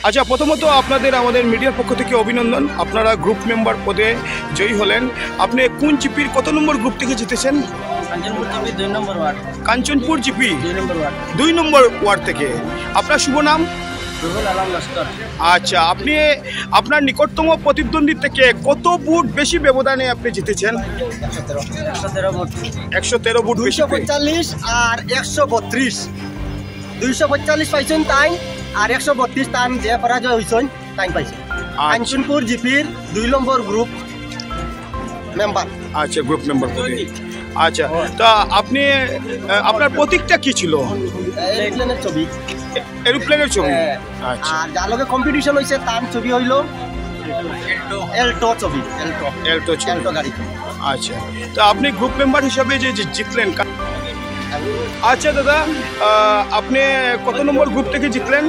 আচ্ছা, প্রথমত আপনাদের আমাদের মিডিয়ার পক্ষ থেকে অভিনন্দন। আপনারা গ্রুপ মেম্বার পদে জয়ী হলেন। আপনি কোন জিপির কত নম্বর গ্রুপ থেকে জিতেছেন? কাঞ্চনপুর জিপি 2 নম্বর ওয়ার্ড থেকে। আপনার শুভ নাম? আচ্ছা, আপনি আপনার নিকটতম প্রতিদ্বন্দ্বী থেকে কত ভোট বেশি ব্যবধানে আপনি জিতেছেন? 113 ভোট। 245 আর 132। 245 পাইছেন তাই, আর 132 তাই যে পরাজয় হয়েছেন তাই পাইছেন। কাঞ্চনপুর জিপির 2 নম্বর গ্রুপ মেম্বার। আচ্ছা, গ্রুপ মেম্বার পদে। আচ্ছা, তা আপনি আপনার প্রতীকটা কি ছিল? এরোপ্লেনের ছবি। এরোপ্লেনের ছবি। আচ্ছা, আর যার লগে কম্পিটিশন হইছে তার ছবি হইল এলটো ছবি। এলটো গাড়ি। আচ্ছা, তো আপনি গ্রুপ মেম্বার হিসাবে যে জিতলেন। আচ্ছা দাদা, আপনি কত নম্বর গ্রুপ থেকে জিতলেন?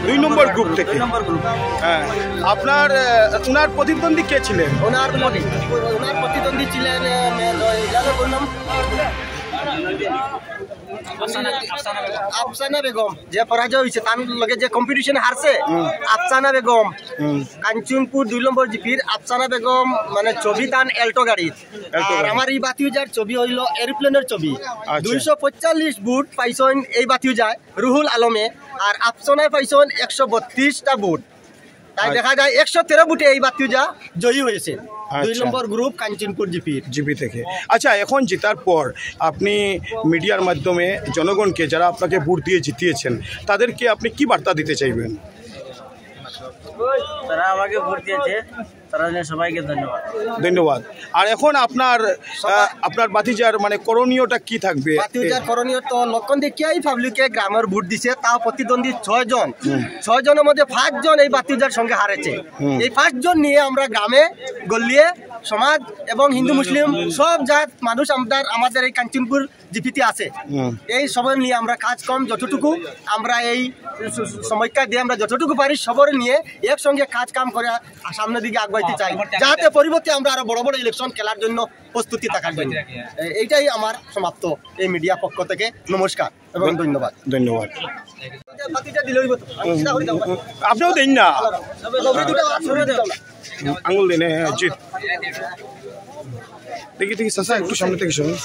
2 নম্বর গ্রুপ থেকে। হ্যাঁ, আপনার ওনার প্রতিদ্বন্দ্বী কে ছিলেন? ওনার প্রতিদ্বন্দ্বী ছিলেন আফসানা বেগম, যে পরাজয় হয়েছে তার লগে যে কম্পিটিশন হারছে আফসানা বেগম। কাঞ্চনপুর 2 নম্বর জিপির আফসানা বেগম মানে ছবি তান এলটো গাড়ি। আর আমার এই বাতিউজার ছবি হইল এরোপ্লেনের ছবি। 245 ভোট পাইছেন এই বাতিউজায় রুহুল আলমে, আর আফসানায় পাইছেন 132টা ভোট। তাই দেখা যায় 113 ভোটে এই বাতিউজা জয়ী হয়েছে। 2 নম্বর গ্রুপ কাঞ্চনপুর জিপি থেকে। আচ্ছা, এখন জেতার পর আপনি মিডিয়ার মাধ্যমে জনগণকে, যারা আপনাকে ভোট দিয়ে জিতিয়েছেন, তাদেরকে আপনি কি বার্তা দিতে চাইবেন? তারা আমাকে ভোট দিয়েছে, তারা সবাইকে ধন্যবাদ। ধন্যবাদ। আর এখন আপনার বাতিজার মানে করণীয়টা কি থাকবে? বাতিজার করণীয় তো লক্ষণ দেখিয়াই পাবলিকে গ্রামের ভোট দিছে, তাও প্রতিদ্বন্দ্বী 6 জন। 6 জনের মধ্যে 5 জন এই বাতিজার সঙ্গে হারেছে। এই 5 জন নিয়ে আমরা গ্রামে গলিয়ে সমাজ এবং হিন্দু মুসলিম সব জাত মানুষ আমাদের এই কাঞ্চনপুর জিপিতে আছে। এই সবাই নিয়ে আমরা কাজ কম যতটুকু আমরা এই সময়টা দিয়ে আমরা যতটুকু পারি সবার নিয়ে একসঙ্গে কাজ কাম করে সামনের দিকে আগাইতে চাই, যাতে পরিবর্তে আমরা আরো বড় বড় ইলেকশন খেলার জন্য প্রস্তুতি থাকার জন্য। এইটাই আমার সমাপ্ত এই মিডিয়া পক্ষ থেকে। নমস্কার এবং ধন্যবাদ। ধন্যবাদ। আপনিও দেন না আঙুল দিন। হ্যাঁ, জিত দেখি চাচা একটু সামনে থেকে শুনুন।